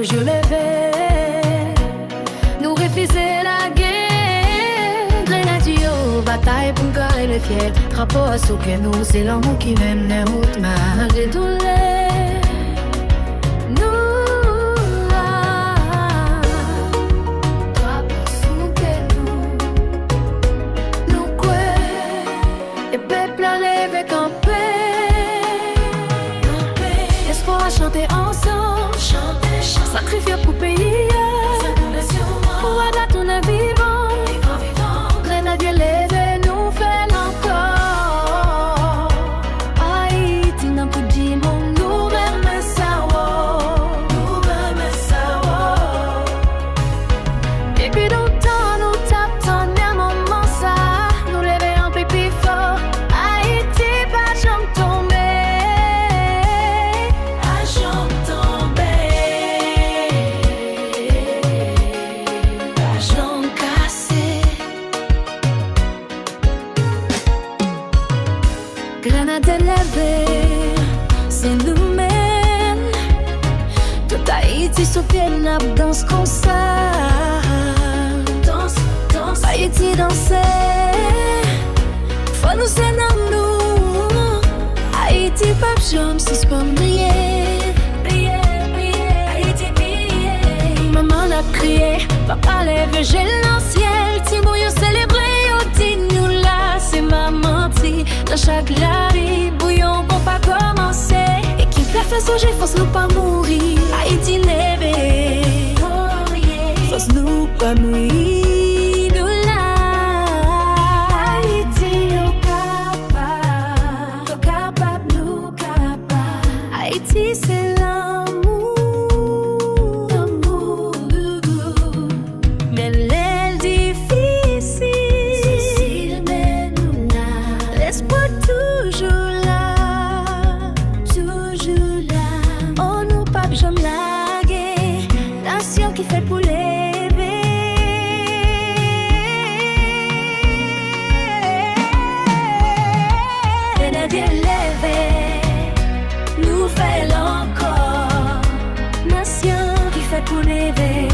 toujours levé. Nous refuser la guerre. Grenadier, bataille pour gagner le fiel. Drapeau sous que nous, c'est l'amour qui mène les routes malgré douleur. Chanter ensemble, sacrifier pour pays, pour adapter ton vivant, grenadier levé, nous fait encore. Haïti n'a pas dit mon nous remet ça, et puis d'autant nous tapons un moment ça, nous lever un peu plus fort. Haïti pas jamais tomber. Grenade levée, c'est nous-mêmes. Tout Haïti souvienne à danse comme ça. Danse, Haïti danser. Faut nous c'est dans nous. Haïti pas jamais suspendre prier. Haïti prier. Maman l'a crié, papa lève j'ai l'anciel. Timon yo célébré, yo dit nous là, c'est maman ti. Dans chaque lari, bouillon pour pas commencer. Équipe la fait songer, force nous pas mourir. Haïti levé, force nous pas mourir. Nous là, Haïti nous capable, nous capable. Haïti c'est l'amour, mais l'aile difficile, mais nous là. L'espoir toujours là. Oh, nous pas jamais laguer. Nation qui fait pour lever. Grenadier levé, nous fait encore. Nation qui fait pour lever.